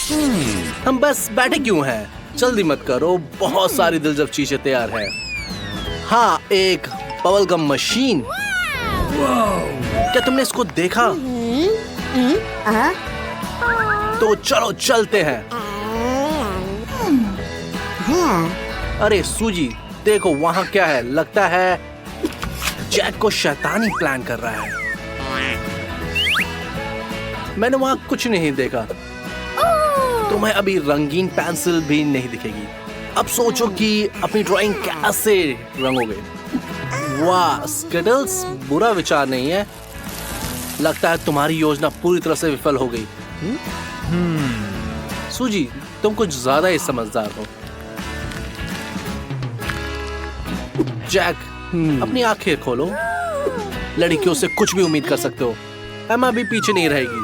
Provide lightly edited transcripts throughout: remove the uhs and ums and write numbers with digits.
हम बस बैठे क्यों हैं? जल्दी मत करो, बहुत सारी दिलचस्प चीजें तैयार है। हाँ, एक बबल गम मशीन। क्या तुमने इसको देखा? तो चलो चलते हैं। अरे सूजी, देखो वहाँ क्या है। लगता है जैक को शैतानी प्लान कर रहा है। मैंने वहाँ कुछ नहीं देखा। तुम्हें अभी रंगीन पेंसिल भी नहीं दिखेगी। अब सोचो कि अपनी ड्राइंग कैसे रंगोगे। वाह, स्किटल्स बुरा विचार नहीं है। लगता है तुम्हारी योजना पूरी तरह से विफल हो गई। सूजी, तुम कुछ ज्यादा ही समझदार हो। जैक, अपनी आंखें खोलो। लड़कियों से कुछ भी उम्मीद कर सकते हो। एमा भी पीछे नहीं रहेगी।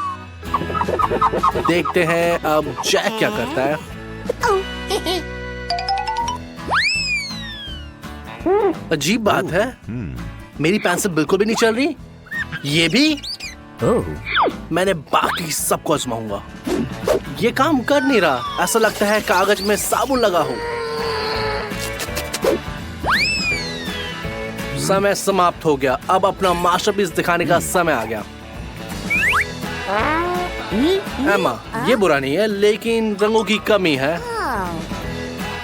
देखते हैं अब जैक क्या करता है। अजीब बात है, मेरी पेंसिल बिल्कुल भी नहीं चल रही। ये भी? मैंने बाकी सबको आजमाऊंगा। ये काम कर नहीं रहा। ऐसा लगता है कागज में साबुन लगा हो। समय समाप्त हो गया। अब अपना मास्टरपीस दिखाने का समय आ गया। एमा, ये बुरा नहीं है, लेकिन रंगों की कमी है।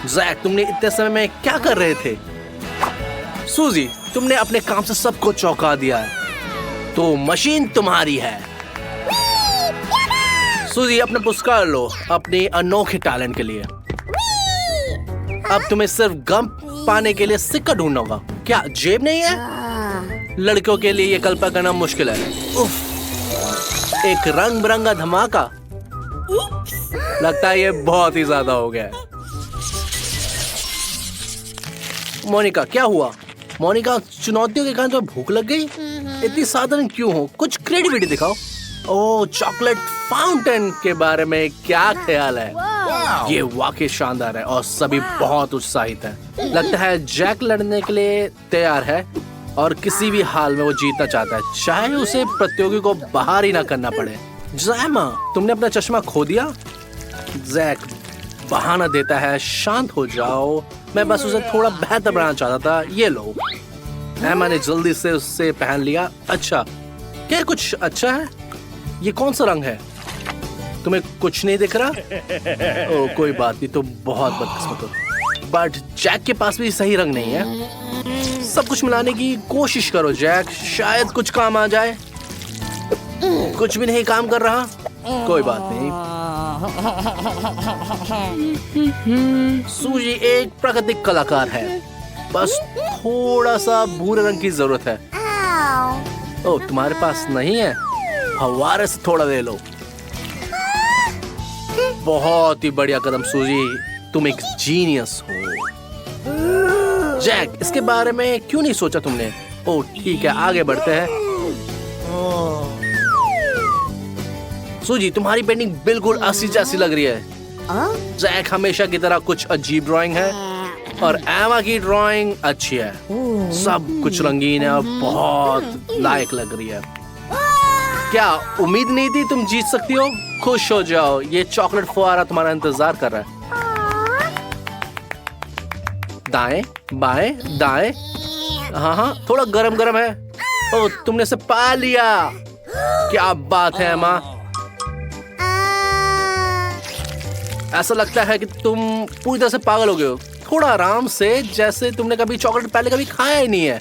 जैक, तुमने इतने समय में क्या कर रहे थे? सूजी, तुमने अपने काम से सबको चौंका दिया है। तो मशीन तुम्हारी है। सूजी, अपने पुरस्कार लो अपने अनोखे टैलेंट के लिए। अब तुम्हें सिर्फ गम पाने के लिए सिक्का ढूंढना होगा। क्या जेब नहीं है? लड़कियों के लिए ये कल्पना करना मुश्किल है। उफ, एक रंग बिरंगा धमाका। लगता है ये बहुत ही ज्यादा हो गया है। मोनिका, क्या हुआ? मोनिका, चुनौतियों के कारण तो भूख लग गई। इतनी साधारण क्यों हो? कुछ क्रिएटिविटी दिखाओ। ओह, चॉकलेट फाउंटेन के बारे में क्या ख्याल है? ये वाकई शानदार है और सभी बहुत उत्साहित हैं। लगता है जैक लड़ने के लिए तैयार है और किसी भी हाल में वो जीतना चाहता है, चाहे उसे प्रतियोगी को बाहर ही ना करना पड़े। जैमा, तुमने अपना चश्मा खो दिया? जैक बहाना देता है। शांत हो जाओ, मैं बस उसे थोड़ा बेहतर बनाना चाहता था। ये लो। एमा ने जल्दी से उससे पहन लिया। अच्छा, क्या कुछ अच्छा है? ये कौन सा रंग है? तुम्हें कुछ नहीं दिख रहा? ओह, कोई बात नहीं, तो बहुत बदकिस्मत हो। बट जैक के पास भी सही रंग नहीं है। सब कुछ मिलाने की कोशिश करो जैक, शायद कुछ काम आ जाए। कुछ भी नहीं काम कर रहा। कोई बात नहीं। सूजी एक प्राकृतिक कलाकार है। बस थोड़ा सा भूरे रंग की जरूरत है। ओह, तुम्हारे पास नहीं है? फव्वारे से थोड़ा ले लो। बहुत ही बढ़िया कदम सूजी, तुम एक जीनियस हो। जैक, इसके बारे में क्यों नहीं सोचा तुमने? ओह ठीक है, आगे बढ़ते हैं। सूजी, तुम्हारी पेंटिंग बिल्कुल असली जैसी लग रही है। जैक हमेशा की तरह कुछ अजीब ड्राइंग है और एमा की ड्राइंग अच्छी है। सब कुछ रंगीन है और बहुत लायक लग रही है। क्या उम्मीद नहीं थी तुम जीत सकती हो? खुश हो जाओ, ये चॉकलेट फुहारा तुम्हारा इंतजार कर रहा है। दाएं बाएं दाएं। हाँ हाँ, थोड़ा गरम गरम है। ओह, तुमने इसे पा लिया। क्या बात है एमा। ऐसा लगता है कि तुम पूरी तरह से पागल हो गए हो। थोड़ा आराम से, जैसे तुमने कभी चॉकलेट पहले कभी खाया ही नहीं है।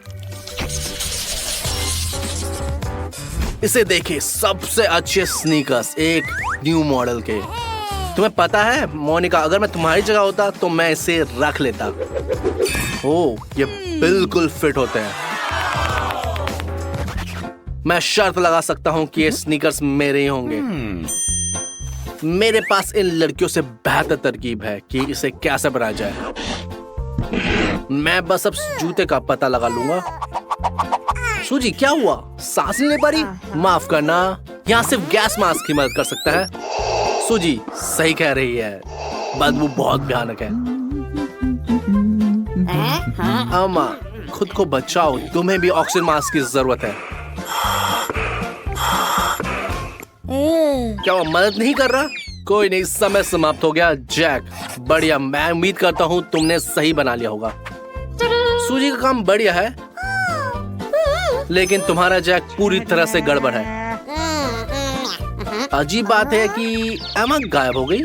इसे देखिए, सबसे अच्छे स्नीकर्स, एक न्यू मॉडल के। तुम्हें पता है मोनिका, अगर मैं तुम्हारी जगह होता तो मैं इसे रख लेता। ओह, ये बिल्कुल फिट होते हैं। मैं शर्त लगा सकता हूँ कि ये स्नीकर्स मेरे ही होंगे। मेरे पास इन लड़कियों से बेहतर तरकीब है कि इसे कैसे बनाया जाए। मैं बस अब जूते का पता लगा लूंगा। सूजी, क्या हुआ? सांस नहीं ले पा रही? माफ करना, यहाँ सिर्फ गैस मास्क ही मदद कर सकता है। सूजी सही कह रही है, बदबू बहुत भयानक है। अम्मा, खुद को बचाओ, तुम्हें भी ऑक्सीजन मास्क की जरूरत है। क्या वो मदद नहीं कर रहा? कोई नहीं, समय समाप्त हो गया। जैक, बढ़िया। मैं उम्मीद करता हूँ तुमने सही बना लिया होगा। सूजी का काम बढ़िया है, लेकिन तुम्हारा जैक पूरी तरह से गड़बड़ है। अजीब बात है कि एमा गायब हो गई।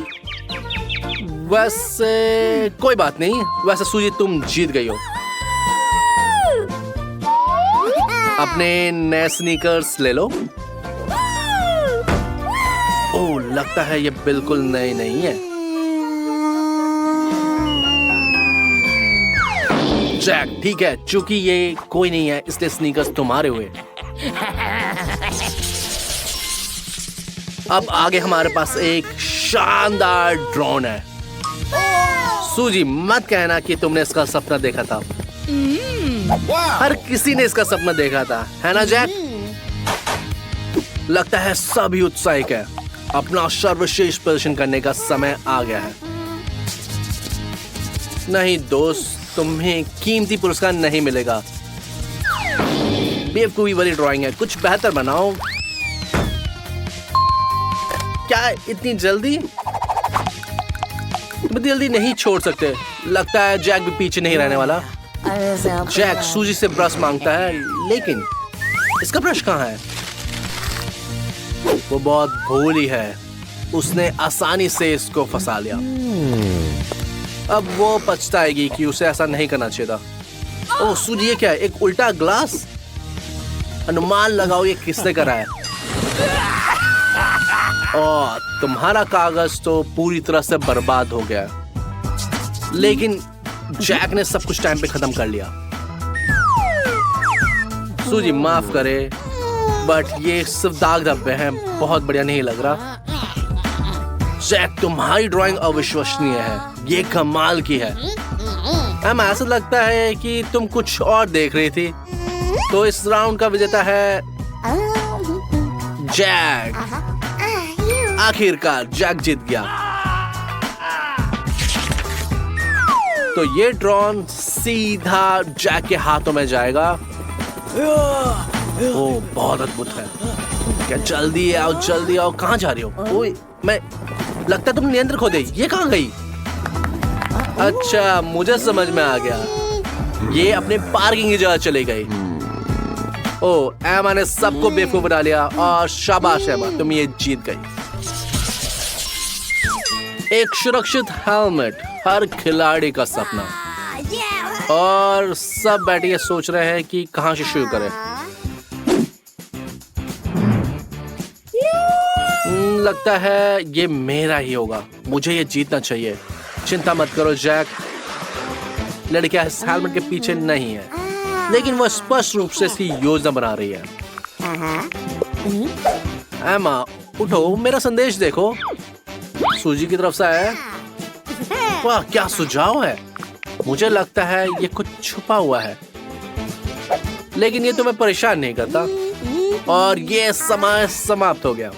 वैसे कोई बात नहीं। वैसे सूजी, तुम जीत गई हो। अपने नए स्नीकर्स ले लो। ओह, लगता है ये बिल्कुल नए नहीं है। जैक, ठीक है, चूंकि ये कोई नहीं है इसलिए स्नीकर्स तुम्हारे हुए। अब आगे हमारे पास एक शानदार ड्रोन है। सूजी, मत कहना कि तुमने इसका सपना देखा था। हर किसी ने इसका सपना देखा था, है ना जैक? लगता है सभी उत्साहित है। अपना सर्वश्रेष्ठ प्रदर्शन करने का समय आ गया है। नहीं दोस्त, तुम्हें कीमती पुरस्कार नहीं मिलेगा। बेवकूफी वाली ड्राइंग है, कुछ बेहतर बनाओ। क्या इतनी जल्दी? तुम जल्दी नहीं छोड़ सकते। लगता है जैक भी पीछे नहीं रहने वाला। जैक सूजी से ब्रश मांगता है, लेकिन इसका ब्रश कहाँ है? वो बहुत भोली है, उसने आसानी से इसको फंसा लिया। अब वो पछताएगी कि उसे ऐसा नहीं करना चाहिए था। ओह सूजी, ये क्या है? एक उल्टा ग्लास? अनुमान लगाओ ये किसने करा है। ओह, तुम्हारा कागज तो पूरी तरह से बर्बाद हो गया, लेकिन जैक ने सब कुछ टाइम पे खत्म कर लिया। सूजी, माफ करे, बट ये सिर्फ दाग धब्बे हैं, बहुत बढ़िया नहीं लग रहा। जैक, तुम्हारी ड्राइंग अविश्वसनीय है, ये कमाल की है। हमें ऐसा लगता है कि तुम कुछ और देख रही थी। तो इस राउंड का विजेता है जैक। आखिरकार जैक जीत गया। तो ये ड्रोन सीधा जैक के हाथों में जाएगा। ओह, बहुत अद्भुत है। क्या जल्दी आओ, जल्दी आओ। कहाँ जा रही हो? ओए, मैं लगता है तुम नियंत्रण खो गई। ये कहाँ गई? अच्छा, मुझे समझ में आ गया। ये अपने पार्किंग की जगह चली गई। ओह, एमा ने सबको बेवकूफ बना लिया और शाबाश एमा, तुम ये जीत गई। एक सुरक्षित हेलमेट, हर खिलाड़ी का सपना। और सब बैठे ये सोच रहे हैं कि कहां से शुरू करें। लगता है ये मेरा ही होगा, मुझे ये जीतना चाहिए। चिंता मत करो जैक, लड़कियां इस हेलमेट के पीछे नहीं है, लेकिन वो स्पष्ट रूप से इसकी योजना बना रही है। एमा, उठो, मेरा संदेश देखो। सूजी की तरफ से आया। वाह, क्या सुझाव है। मुझे लगता है ये कुछ छुपा हुआ है, लेकिन ये तुम्हें परेशान नहीं करता। और ये समय समाप्त हो गया।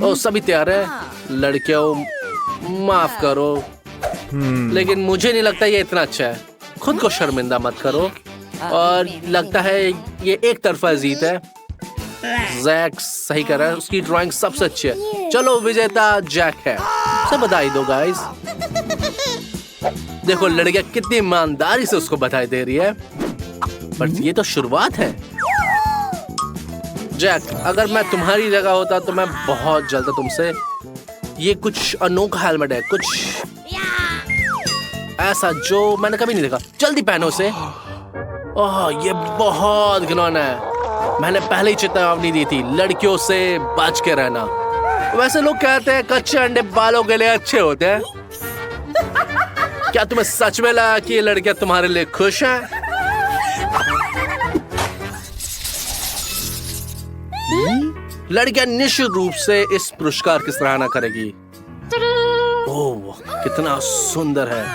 और सभी तैयार है। लड़कियों, माफ करो, लेकिन मुझे नहीं लगता ये इतना अच्छा है। खुद को शर्मिंदा मत करो। और लगता है ये एक तरफा जीत है। जैक सही कर रहा है, उसकी ड्राइंग सबसे अच्छी है। चलो, विजेता जैक है। उसे बधाई दो गाइस। देखो लड़कियां कितनी ईमानदारी से उसको बधाई दे रही है। पर ये तो शुरुआत है। जैक, अगर मैं तुम्हारी जगह होता तो मैं बहुत जल्द तुमसे। ये कुछ अनोखा हेलमेट है, कुछ ऐसा जो मैंने कभी नहीं देखा। जल्दी पहनो उसे। ओह, ये बहुत घिनौना है। मैंने पहले ही चेतावनी दी थी, लड़कियों से बच के रहना। वैसे लोग कहते हैं कच्चे अंडे बालों के लिए अच्छे होते हैं। क्या तुम्हें सच में लगा कि ये लड़कियां तुम्हारे लिए खुश हैं? लड़कियां निश्चित रूप से इस पुरस्कार की सराहना करेगी। ओह, कितना सुंदर है।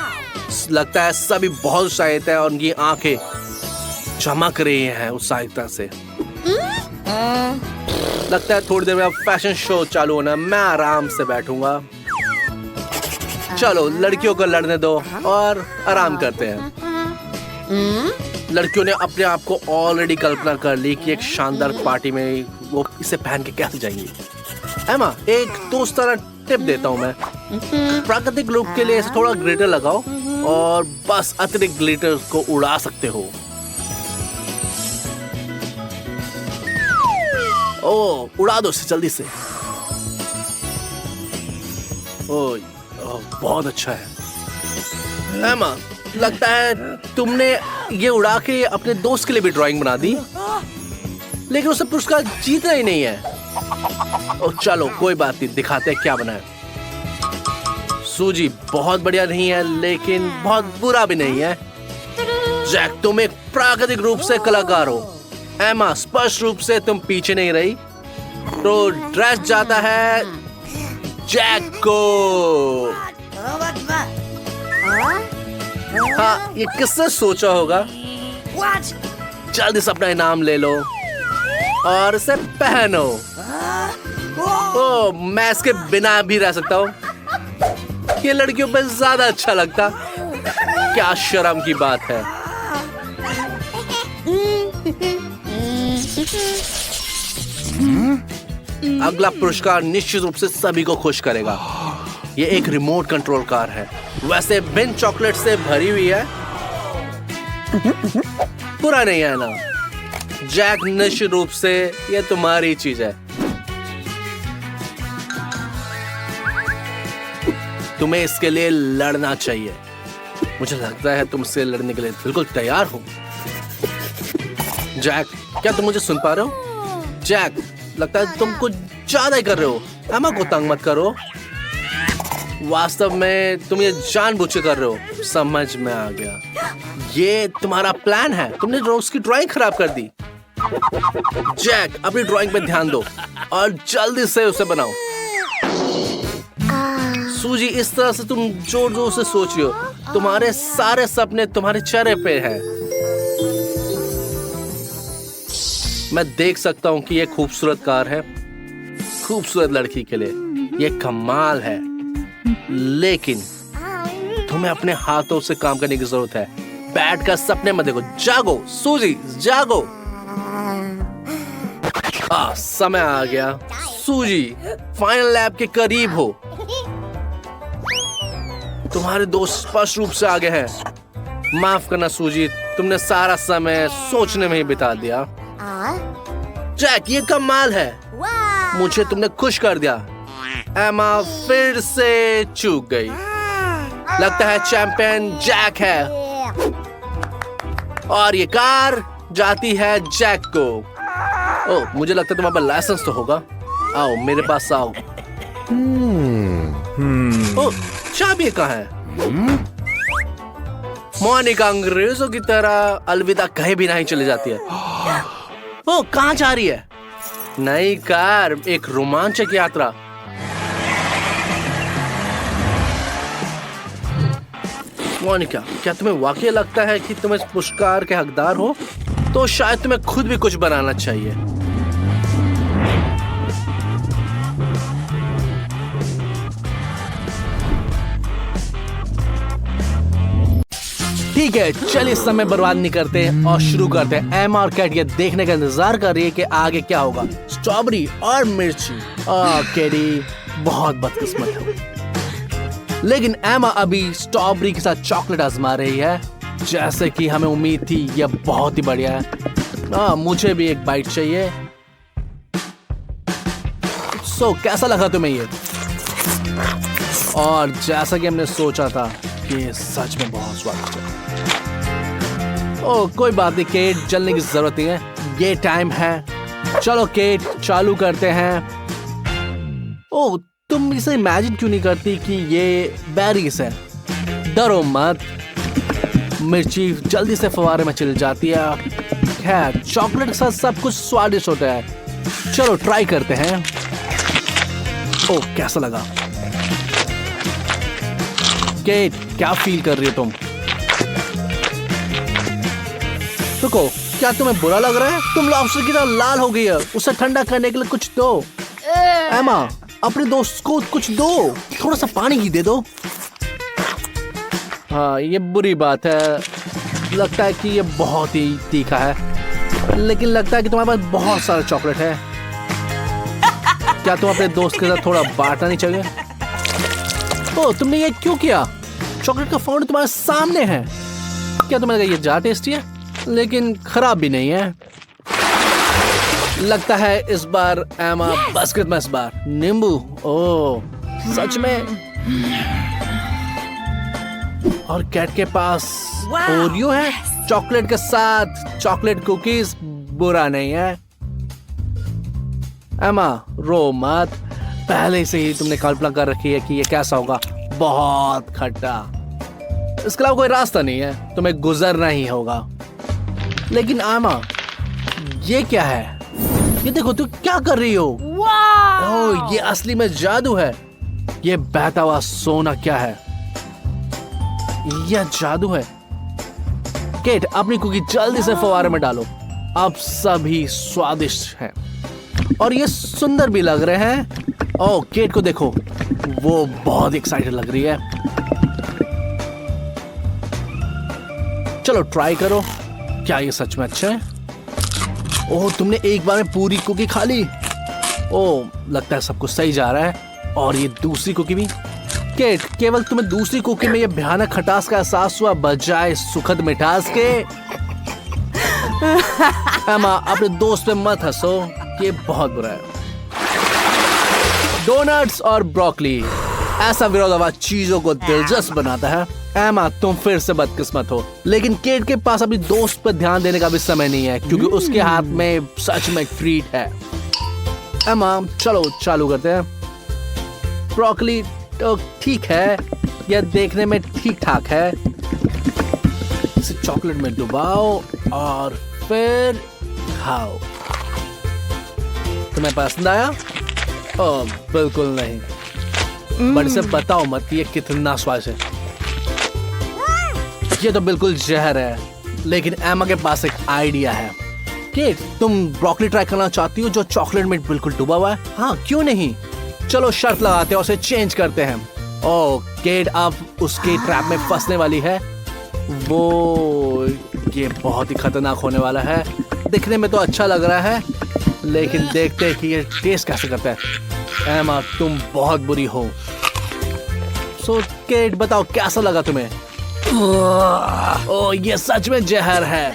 लगता है सभी बहुत उत्साहित है और उनकी आंखें चमक रही हैं उत्साहिता से। लगता है थोड़ी देर में अब फैशन शो चालू होना। मैं आराम से बैठूंगा। चलो, लड़कियों को लड़ने दो और आराम करते हैं। लड़कियों ने अपने आप को ऑलरेडी कल्पना कर ली कि एक शानदार पार्टी में वो इसे पहन के कैसे जाएंगी। एमा, एक दोस्ताना टिप देता हूँ मैं। प्राकृतिक लुक के लिए थोड़ा ग्लिटर लगाओ और बस अतिरिक्त ग्लिटर को उड़ा सकते हो। ओ, उड़ा दो इसे जल्दी से। ओ, बहुत अच्छा है। एमा, लगता है तुमने ये उड़ा के अपने दोस्त के लिए भी ड्राइंग बना दी, लेकिन उसे पुरस्कार जीतना ही नहीं है। ओ, चलो कोई बात नहीं, दिखाते हैं क्या बना है। सूजी बहुत बढ़िया नहीं है, लेकिन बहुत बुरा भी नहीं है। जैक, तुम एक प्राकृतिक रूप से कलाकार हो। एमा, स्पष्ट रूप से तुम पीछे नहीं रही, तो ड्रेस जाता है जैक को। हाँ, ये किसने सोचा होगा? जल्दी से अपना इनाम ले लो और इसे पहनो। ओ, मैं इसके बिना भी रह सकता हूँ। ये लड़कियों पे ज्यादा अच्छा लगता। क्या शर्म की बात है। अगला पुरस्कार निश्चित रूप से सभी को खुश करेगा। ये एक रिमोट कंट्रोल कार है, वैसे बिन चॉकलेट से भरी हुई है। बुरा नहीं है ना? जैक, निश्चित रूप से ये तुम्हारी चीज है। तुम्हें इसके लिए लड़ना चाहिए। मुझे लगता है तुम इससे लड़ने के लिए बिल्कुल तैयार हो। जैक, क्या तुम मुझे सुन पा रहे हो? जैक, लगता है तुम कुछ ज्यादा ही कर रहे हो। एमा को तंग मत करो। वास्तव में तुम ये जानबूझ के कर रहे हो। समझ में आ गया। ये तुम्हारा प्लान है। तुमने रोज की ड्राइंग खराब कर दी। जैक, अपनी ड्राइंग पे ध्यान दो और जल्दी से उसे बनाओ। सूजी, इस तरह से तुम जोर जोर से सोच रही हो। तुम्हारे सारे सपने तुम्हारे चेहरे पे हैं। मैं देख सकता हूँ कि ये खूबसूरत कार है, खूबसूरत लड़की के लिए। ये कमाल है, लेकिन तुम्हें अपने हाथों से काम करने की जरूरत है। बैठ कर सपने मत देखो। जागो सूजी, जागो। समय आ गया। सूजी, फाइनल लैब के करीब हो। तुम्हारे दोस्त स्पष्ट रूप से आगे हैं। माफ करना सूजी, तुमने सारा समय सोचने में ही बिता दिया। जैक, ये कमाल है। मुझे तुमने खुश कर दिया। एमा फिर से चूक गई। लगता है चैंपियन जैक है और ये कार जाती है जैक को। ओह, मुझे लगता है तुम्हारे पास लाइसेंस तो होगा। आओ मेरे पास आओ। ओह, चाबी कहाँ है? मोनिका अंग्रेजों की तरह अलविदा कहीं भी नहीं चली जाती है। ओह, कहाँ जा रही है? नई कार, एक रोमांचक यात्रा। मोनिका, क्या तुम्हें वाकई लगता है कि तुम इस पुरस्कार के हकदार हो? तो शायद तुम्हें खुद भी कुछ बनाना चाहिए। ठीक है, चलिए समय बर्बाद नहीं करते और शुरू करते हैं। एमा और कैट ये देखने का इंतजार कर रही है कि आगे क्या होगा। स्ट्रॉबेरी और मिर्ची। कैटी बहुत बदकिस्मत है, लेकिन एमा अभी स्ट्रॉबेरी के साथ चॉकलेट आजमा रही है। जैसे कि हमें उम्मीद थी, यह बहुत ही बढ़िया है। मुझे भी एक बाइट चाहिए। कैसा लगा तुम्हें ये? और जैसा कि हमने सोचा था कि ये सच में बहुत स्वादिष्ट है। कोई बात नहीं केट, जलने की जरूरत नहीं है। ये टाइम है। चलो केट, चालू करते हैं। ओह, तुम इसे इमेजिन क्यों नहीं करती कि ये बेरीज है? डरो मत। मिर्ची जल्दी से फवारे में चल जाती है। खैर, चॉकलेट के साथ सब कुछ स्वादिष्ट होता है। चलो ट्राई करते हैं। ओह, कैसा लगा? केट, क्या फील कर रही हो तुम? रुको, क्या तुम्हें बुरा लग रहा है? तुम लॉबस्टर की तरह लाल हो गई है। उसे ठंडा करने के लिए कुछ दो। एमा, अपने दोस्त को कुछ दो। थोड़ा सा पानी ही दे दो। हाँ, ये बुरी बात है। लगता है कि ये बहुत ही तीखा है, लेकिन लगता है कि तुम्हारे पास बहुत सारा चॉकलेट है। क्या तुम अपने दोस्त के साथ थोड़ा बांटना नहीं चाहिए? ओ, तुमने ये क्यों किया? चॉकलेट का फाउंटेन तुम्हारे सामने है। क्या तुम्हें लगा ये ज्यादा टेस्टी है? लेकिन खराब भी नहीं है। लगता है इस बार एमा बास्केट में इस बार नींबू। ओ, सच में। और कैट के पास ओरियो है चॉकलेट के साथ। चॉकलेट कुकीज बुरा नहीं है। एमा रो मत, पहले से ही तुमने कल्पना कर रखी है कि ये कैसा होगा, बहुत खट्टा। इसके अलावा कोई रास्ता नहीं है, तुम्हें गुजरना ही होगा। लेकिन एमा, ये क्या है? ये देखो, तू क्या कर रही हो? ओह, ये असली में जादू है। ये बहता हुआ सोना क्या है? यह जादू है। केट, अपनी कुकी जल्दी से फव्वारे में डालो। अब सभी स्वादिष्ट हैं और ये सुंदर भी लग रहे हैं। ओह, केट को देखो, वो बहुत एक्साइटेड लग रही है। चलो ट्राई करो। क्या ये सच में अच्छा है? ओह, तुमने एक बार में पूरी कुकी खा ली। ओह, लगता है सब कुछ सही जा रहा है। और ये दूसरी कुकी भी। केट, केवल तुम्हें दूसरी कुकी में ये भयानक खटास का एहसास हुआ बजाय सुखद मिठास के। एमा, अपने दोस्त पे मत हंसो, ये बहुत बुरा है। डोनट्स और ब्रोकली, ऐसा विरोधाभास चीजों को दिलचस्प बनाता है। एमा, तुम फिर से बदकिस्मत हो। लेकिन केट के पास अपनी दोस्त पर ध्यान देने का भी समय नहीं है, क्योंकि उसके हाथ में सच में ट्रीट है। एमा, चलो चालू करते हैं। ब्रोकली तो ठीक है, यह देखने में ठीक ठाक है। इसे चॉकलेट में डुबाओ और फिर खाओ। तुम्हें पसंद आया? ओह, बिल्कुल नहीं। बट इसे बताओ मत कि ये कितना स्वादिष्ट है। ये तो बिल्कुल जहर है। लेकिन एमा के पास एक आइडिया है। केट, तुम ब्रोकली ट्राई करना चाहती हो जो चॉकलेट में बिल्कुल डूबा हुआ है? हाँ, क्यों नहीं। चलो शर्त लगाते हैं और उसे चेंज करते हैं। ओह, केट अब उसके ट्रैप में फंसने वाली है। वो ये बहुत ही खतरनाक होने वाला है। दिखने में तो अच्छा लग रहा है, लेकिन देखते हैं कि ये टेस्ट कैसे करता है। एमा, तुम बहुत बुरी हो। सो केट, बताओ कैसा लगा तुम्हें? ओह, ये सच में जहर है।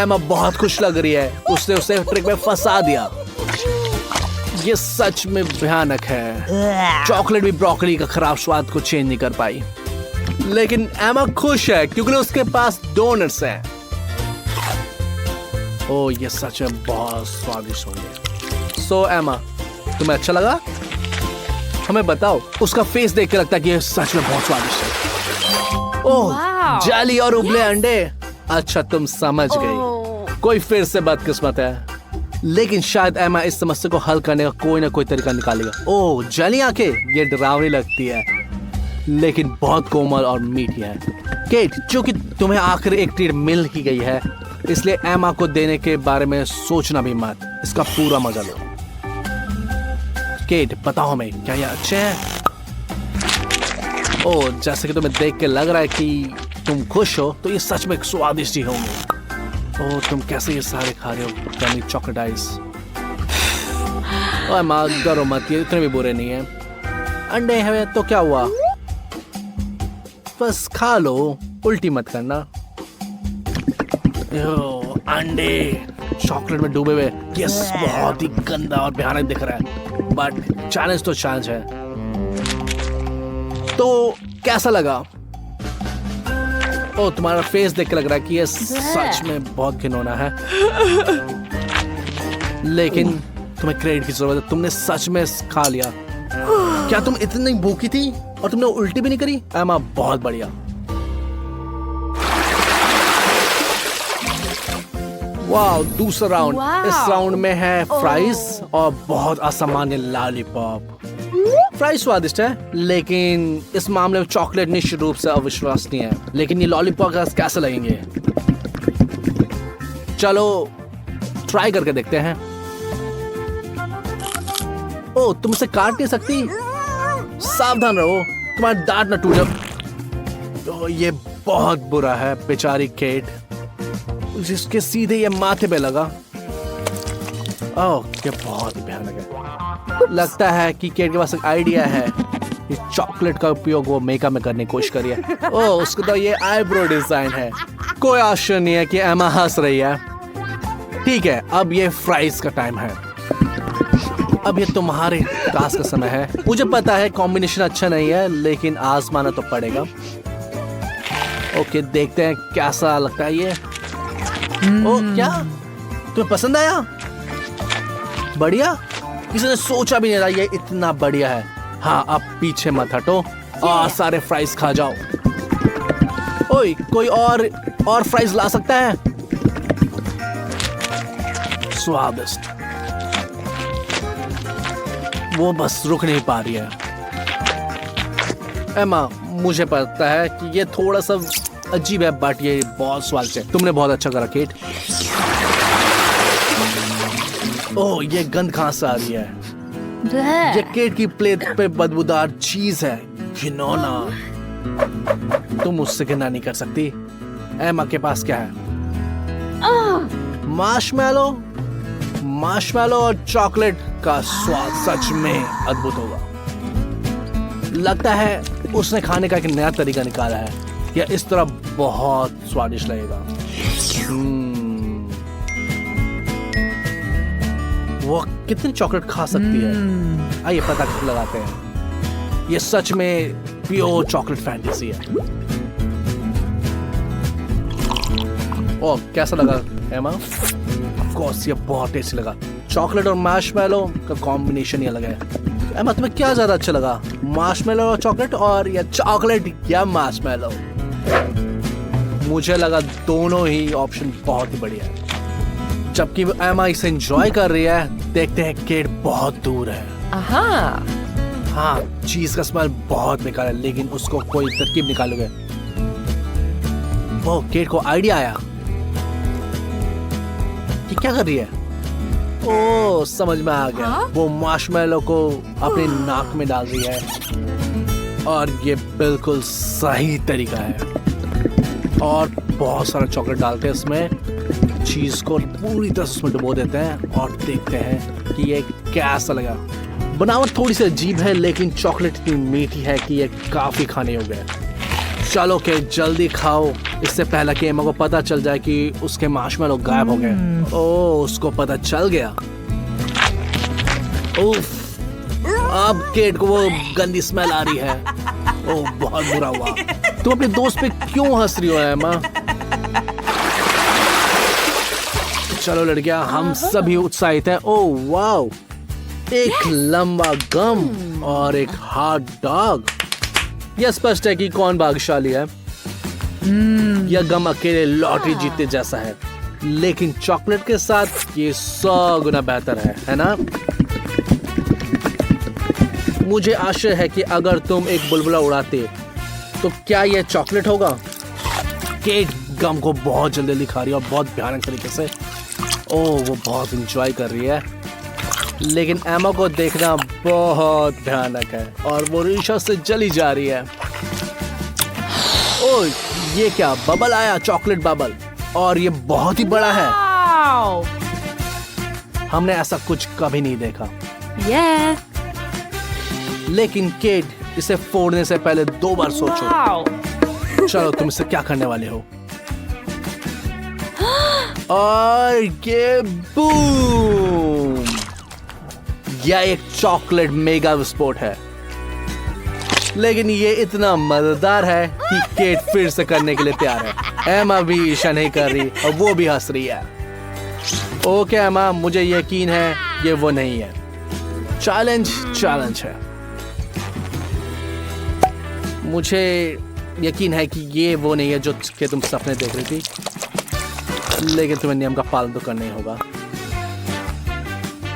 एमा बहुत खुश लग रही है, उसने उसे ट्रिक में फंसा दिया। ये सच में भयानक है। चॉकलेट भी ब्रोकली का खराब स्वाद को चेंज नहीं कर पाई। लेकिन एमा खुश है क्योंकि उसके पास डोनट्स हैं। ओह, ये सच में बहुत स्वादिष्ट होंगे। सो एमा, तुम्हें अच्छा लगा? हमें बताओ। उसका फेस देख के लगता है कि ये सच में बहुत स्वादिष्ट है। ओह, जाली और उबले अंडे। अच्छा, तुम समझ गई। कोई फिर से बदकिस्मत है। लेकिन शायद एमा इस समस्या को हल करने का कोई ना कोई तरीका निकालेगा। ओह, जली आंखें, ये डरावनी लगती है, लेकिन बहुत कोमल और मीठी है। केट, चूंकि तुम्हें आखिर एक ट्रीट मिल ही गई है, इसलिए एमा को देने के बारे में सोचना भी मत। इसका पूरा मजा लो। केट, बताओ हमें, क्या ये अच्छे हैं? ओह, जैसे कि तुम्हें देख के लग रहा है कि तुम खुश हो, तो ये सच में स्वादिष्ट ही होंगे। ओह, तुम कैसे ये सारे खा रहे हो? गमी चॉकलेट आइस। ओह माँ, डरो मत, ये इतने भी बुरे नहीं है। अंडे हैं तो क्या हुआ, बस खा लो, उल्टी मत करना। अंडे चॉकलेट में डूबे हुए, ये बहुत ही गंदा और भयानक दिख रहा है, बट चैलेंज तो चैलेंज है। तो कैसा लगा? ओ, तुम्हारा फेस देख के लग रहा है कि ये सच में बहुत घिनौना है। लेकिन तुम्हें क्रेडिट की जरूरत है, तुमने सच में खा लिया। क्या तुम इतनी भूखी थी और तुमने उल्टी भी नहीं करी? एमा, बहुत बढ़िया। वाह, दूसरा राउंड। इस राउंड में है फ्राइज और बहुत असामान्य लॉलीपॉप। फ्राइज स्वादिष्ट है, लेकिन इस मामले में चॉकलेट निश्चित रूप से अविश्वसनीय है। लेकिन ये लॉलीपॉप कैसे लगेंगे? चलो ट्राई करके देखते हैं। ओ, तुम इसे काट नहीं सकती, सावधान रहो, तुम्हारा दांत न टूट जाए। ये बहुत बुरा है, बेचारी केट, जिसके सीधे ये माथे पे लगा। ओह, ये बहुत ही भयानक है। लगता है कि केट के पास एक आइडिया है। ये चॉकलेट का उपयोग वो मेकअप में करने की कोशिश करी है। ओह, उसको तो ये आईब्रो डिजाइन है। कोई आश्चर्य नहीं है कि एमा हंस रही है। ठीक है, अब ये फ्राइज का टाइम है। अब ये तुम्हारे टास्क का समय है। मुझे पता है कॉम्बिनेशन अच्छा नहीं है, लेकिन आजमाना तो पड़ेगा। ओके, देखते हैं कैसा लगता है ये। ओ, क्या तुम्हें पसंद आया? बढ़िया, किसी ने सोचा भी नहीं था ये इतना बढ़िया है। हाँ, अब पीछे मत हटो और सारे फ्राइज खा जाओ। ओए, कोई और फ्राइज ला सकता है? स्वादिष्ट। वो बस रुक नहीं पा रही है। एमा, मुझे पता है कि ये थोड़ा सा अजीब है, बट ये बहुत स्वादिष्ट है। तुमने बहुत अच्छा करा केट। ओह, ये गंद कहाँ से आ रही है? ये केट की प्लेट पे बदबूदार चीज है। घिनौना। तुम उससे घिना नहीं कर सकती। एमा के पास क्या है? मार्शमैलो और चॉकलेट का स्वाद सच में अद्भुत होगा। लगता है उसने खाने का एक नया तरीका निकाला है। या इस तरह बहुत स्वादिष्ट लगेगा। वो कितनी चॉकलेट खा सकती है? आइए पता लगाते हैं। ये सच में प्योर चॉकलेट फैंटेसी है। ओह, कैसा लगा एमा? ऑफ कोर्स ये बहुत टेस्टी लगा। चॉकलेट और मार्शमैलो का कॉम्बिनेशन ही अलग है। एमा, तुम्हें क्या ज्यादा अच्छा लगा? मार्शमैलो और चॉकलेट, और या चॉकलेट या मार्शमैलो? मुझे लगा दोनों ही ऑप्शन बहुत ही बढ़िया है। जबकि एमा इसे एंजॉय कर रही है, देखते हैं केट बहुत दूर है। हाँ, चीज का स्मेल बहुत बेकार है, लेकिन उसको कोई तरकीब निकालोगे। वो केट को आइडिया आया कि क्या कर रही है। ओह, समझ में आ गया। वो मार्शमैलो को अपने नाक में डाल रही है, और ये बिल्कुल सही तरीका है। और बहुत सारा चॉकलेट डालते हैं इसमें, चीज को पूरी तरह उसमें डुबो देते हैं और देखते हैं कि ये कैसा लगा। बनावट थोड़ी सी अजीब है, लेकिन चॉकलेट इतनी मीठी है कि ये काफी खाने योग्य है। चलो के जल्दी खाओ, इससे पहले कि एमा को पता चल जाए कि उसके मार्शमैलो गायब हो गए। ओह, उसको पता चल गया। उफ, अब केट को वो गंदी स्मेल आ रही है। ओह, बहुत बुरा हुआ। तुम अपने दोस्त पे क्यों हंस रही हो एमा? चलो लड़कियां, हम सभी उत्साहित हैं। ओह वाओ, एक लंबा गम और एक हॉट डॉग। यह स्पष्ट है कि कौन भाग्यशाली है। यह गम अकेले लॉटरी जीतने जैसा है, लेकिन चॉकलेट के साथ ये 100 गुना बेहतर है ना? मुझे आशा है कि अगर तुम एक बुलबुला उड़ाते तो क्या यह चॉकलेट होगा? केट गम को बहुत जल्दी खा रही है और बहुत भयानक तरीके से। ओह, वो बहुत एंजॉय कर रही है, लेकिन एमा को देखना बहुत भयानक है और वो रीशा से जली जा रही है। ओह, ये क्या बबल आया? चॉकलेट बबल, और ये बहुत ही बड़ा है। हमने ऐसा कुछ कभी नहीं देखा। लेकिन केट, इसे फोड़ने से पहले 2 बार सोचो। चलो, तुम इसे क्या करने वाले हो? और ये बूम! यह एक चॉकलेट मेगा विस्फोट है, लेकिन ये इतना मजेदार है कि केट फिर से करने के लिए तैयार है। एमा भी ईर्ष्या नहीं कर रही और वो भी हंस रही है। ओके एमा, मुझे यकीन है ये वो नहीं है। चैलेंज है। मुझे यकीन है कि ये वो नहीं है जो कि तुम सपने देख रही थी, लेकिन तुम्हें नियम का पालन तो करना ही होगा।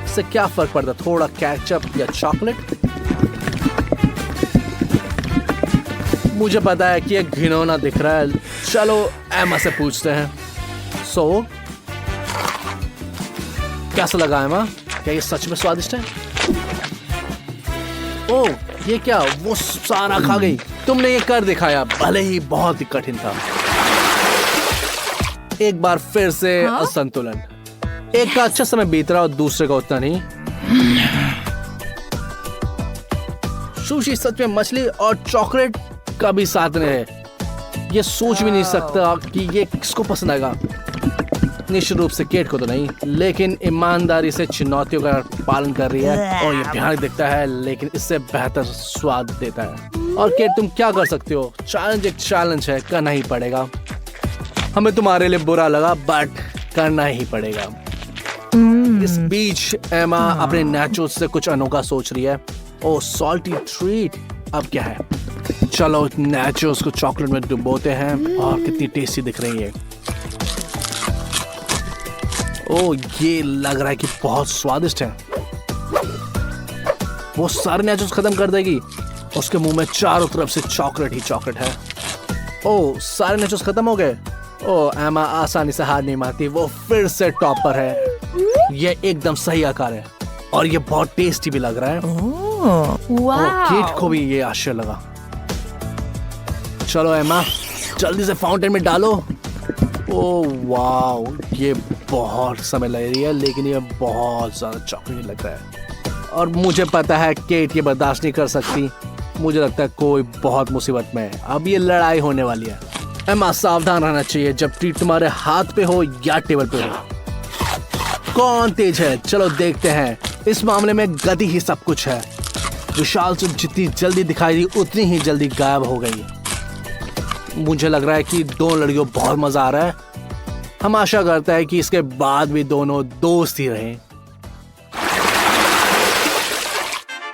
इससे क्या फर्क पड़ता? थोड़ा केचप या चॉकलेट? मुझे पता है कि ये घिनौना दिख रहा है। चलो एमा से पूछते हैं। कैसा लगा एमा? क्या ये सच में स्वादिष्ट है? ओह, ये क्या? वो सारा खा गई। तुमने ये कर दिखाया, भले ही बहुत ही कठिन था। एक बार फिर से असंतुलन। एक का अच्छा समय बीत रहा और दूसरे का उतना नहीं। सुशी सच में मछली और चॉकलेट का भी साथ में है। ये सोच भी नहीं सकता कि ये किसको पसंद आएगा। निश्चित रूप से केट को तो नहीं, लेकिन ईमानदारी से चुनौतियों का पालन कर रही है और ये भयानक दिखता है लेकिन इससे बेहतर स्वाद देता है। और केट तुम क्या कर सकते हो, चैलेंज एक चैलेंज है, करना ही पड़ेगा। हमें तुम्हारे लिए बुरा लगा बट करना ही पड़ेगा। इस बीच एमा अपने नाचोस से कुछ अनोखा सोच रही है। ओ सॉल्टी ट्रीट, अब क्या है? चलो नाचोस को चॉकलेट में डुबोते हैं और कितनी टेस्टी दिख रही है। ओ ये लग रहा है कि बहुत स्वादिष्ट है। वो सारे नाचोस खत्म कर देगी। उसके मुंह में चारों तरफ से चॉकलेट ही चॉकलेट है। ओ सारे नाचोस खत्म हो गए। ओ एमा आसानी से हार नहीं मानती, वो फिर से टॉपर है। ये एकदम सही आकार है और ये बहुत टेस्टी भी लग रहा है। केट को भी ये आश्चर्य लगा। चलो एमा जल्दी से फाउंटेन में डालो। ओ वाओ, ये बहुत समय लग रही है लेकिन ये बहुत ज्यादा चॉकलेट लग रहा है और मुझे पता है केट ये बर्दाश्त नहीं कर सकती। मुझे लगता है कोई बहुत मुसीबत में है। अब ये लड़ाई होने वाली है। एमा सावधान रहना चाहिए जब ट्रीट तुम्हारे हाथ पे हो या टेबल पे हो। कौन तेज है, चलो देखते हैं। इस मामले में गति ही सब कुछ है। विशाल से जितनी जल्दी दिखाई दी उतनी ही जल्दी गायब हो गई। मुझे लग रहा है कि दोनों लड़कियों बहुत मजा आ रहा है। हम आशा करते हैं कि इसके बाद भी दोनों दोस्त ही रहें।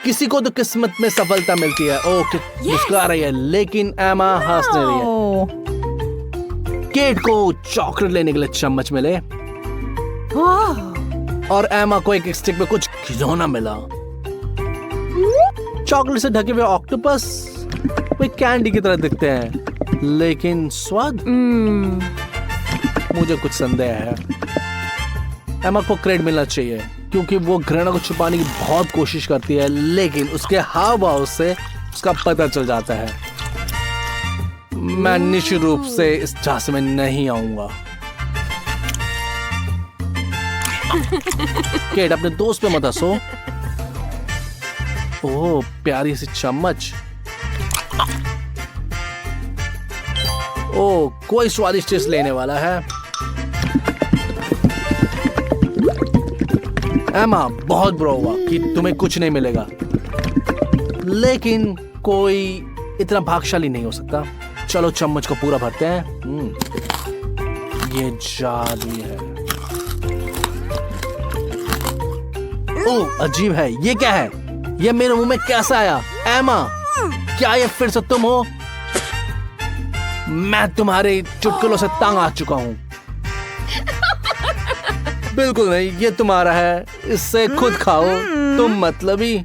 किसी को तो किस्मत में सफलता मिलती है। ओ मुस्कुरा रही है लेकिन एमा हंस नहीं रही है। केट को चॉकलेट लेने के लिए चम्मच मिले और एमा को एक स्टिक में कुछ खिलौना मिला। चॉकलेट से ढके हुए ऑक्टोपस वे कैंडी की तरह दिखते हैं लेकिन स्वाद मुझे कुछ संदेह है। एमा को क्रेडिट मिलना चाहिए क्योंकि वो घृणा को छुपाने की बहुत कोशिश करती है लेकिन उसके हाव भाव से उसका पता चल जाता है। मैं निश्चित रूप से इस झांसे में नहीं आऊंगा। केट अपने दोस्त पे मत हंसो। ओह प्यारी सी चम्मच। ओह कोई स्वादिष्ट चीज लेने वाला है। एमा बहुत बुरा हुआ कि तुम्हें कुछ नहीं मिलेगा लेकिन कोई इतना भाग्यशाली नहीं हो सकता। चलो चम्मच को पूरा भरते हैं। ये जादू है। ओह अजीब है, ये क्या है? ये मेरे मुंह में कैसा आया? एमा क्या ये फिर से तुम हो? मैं तुम्हारे चुटकुलों से तंग आ चुका हूँ। बिल्कुल नहीं, ये तुम्हारा है, इससे खुद खाओ। तुम मतलबी।